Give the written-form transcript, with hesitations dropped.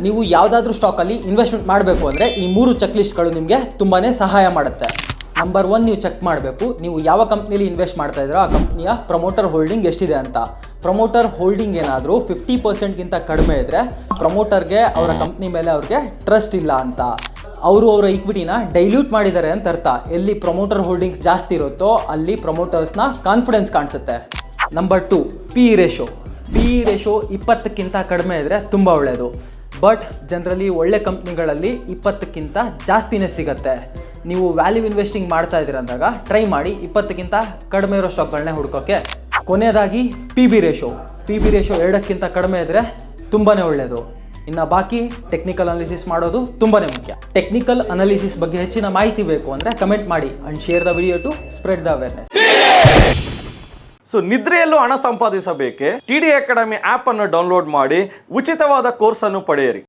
ನೀವು ಯಾವುದಾದ್ರೂ ಸ್ಟಾಕಲ್ಲಿ ಇನ್ವೆಸ್ಟ್ಮೆಂಟ್ ಮಾಡಬೇಕು ಅಂದರೆ ಈ 3 ಚೆಕ್ ಲಿಸ್ಟ್ಗಳು ನಿಮಗೆ ತುಂಬಾ ಸಹಾಯ ಮಾಡುತ್ತೆ. ನಂಬರ್ 1, ನೀವು ಚೆಕ್ ಮಾಡಬೇಕು ನೀವು ಯಾವ ಕಂಪ್ನಿಲಿ ಇನ್ವೆಸ್ಟ್ ಮಾಡ್ತಾ ಇದ್ದೀರೋ ಆ ಕಂಪ್ನಿಯ ಪ್ರಮೋಟರ್ ಹೋಲ್ಡಿಂಗ್ ಎಷ್ಟಿದೆ ಅಂತ. ಪ್ರಮೋಟರ್ ಹೋಲ್ಡಿಂಗ್ ಏನಾದರೂ 50%ಗಿಂತ ಕಡಿಮೆ ಇದ್ದರೆ ಪ್ರಮೋಟರ್ಗೆ ಅವರ ಕಂಪ್ನಿ ಮೇಲೆ ಅವ್ರಿಗೆ ಟ್ರಸ್ಟ್ ಇಲ್ಲ ಅಂತ. ಅವರು ಅವರ ಈಕ್ವಿಟಿನ ಡೈಲ್ಯೂಟ್ ಮಾಡಿದ್ದಾರೆ ಅಂತ ಅರ್ಥ. ಎಲ್ಲಿ ಪ್ರಮೋಟರ್ ಹೋಲ್ಡಿಂಗ್ಸ್ ಜಾಸ್ತಿ ಇರುತ್ತೋ ಅಲ್ಲಿ ಪ್ರಮೋಟರ್ಸ್ನ ಕಾನ್ಫಿಡೆನ್ಸ್ ಕಾಣಿಸುತ್ತೆ. Number 2, P ratio. P ratio 20ಕ್ಕಿಂತ ಕಡಿಮೆ ಇದ್ದರೆ ತುಂಬ ಒಳ್ಳೆಯದು. ಬಟ್ ಜನರಲಿ ಒಳ್ಳೆ ಕಂಪ್ನಿಗಳಲ್ಲಿ 20ಕ್ಕಿಂತ ಜಾಸ್ತಿನೇ ಸಿಗುತ್ತೆ. ನೀವು ವ್ಯಾಲ್ಯೂ ಇನ್ವೆಸ್ಟಿಂಗ್ ಮಾಡ್ತಾ ಇದ್ದೀರ ಅಂದಾಗ ಟ್ರೈ ಮಾಡಿ 20ಕ್ಕಿಂತ ಕಡಿಮೆ ಇರೋ ಸ್ಟಾಕ್ಗಳನ್ನೇ ಹುಡ್ಕೋಕ್ಕೆ. ಕೊನೆಯದಾಗಿ ಪಿ ಬಿ ರೇಷೋ 2ಕ್ಕಿಂತ ಕಡಿಮೆ ಇದ್ದರೆ ತುಂಬಾ ಒಳ್ಳೆಯದು. ಇನ್ನು ಬಾಕಿ ಟೆಕ್ನಿಕಲ್ ಅನಾಲಿಸಿಸ್ ಮಾಡೋದು ತುಂಬಾ ಮುಖ್ಯ. ಟೆಕ್ನಿಕಲ್ ಅನಾಲಿಸಿಸ್ ಬಗ್ಗೆ ಹೆಚ್ಚಿನ ಮಾಹಿತಿ ಬೇಕು ಅಂದರೆ ಕಮೆಂಟ್ ಮಾಡಿ and share the video to spread the awareness. So ನಿದ್ರೆಯಲ್ಲೂ ಹಣ ಸಂಪಾದಿಸಬೇಕೆ? TD ಅಕಾಡೆಮಿ ಆಪ್ ಅನ್ನು ಡೌನ್ಲೋಡ್ ಮಾಡಿ ಉಚಿತವಾದ ಕೋರ್ಸ್ ಅನ್ನು ಪಡೆಯಿರಿ.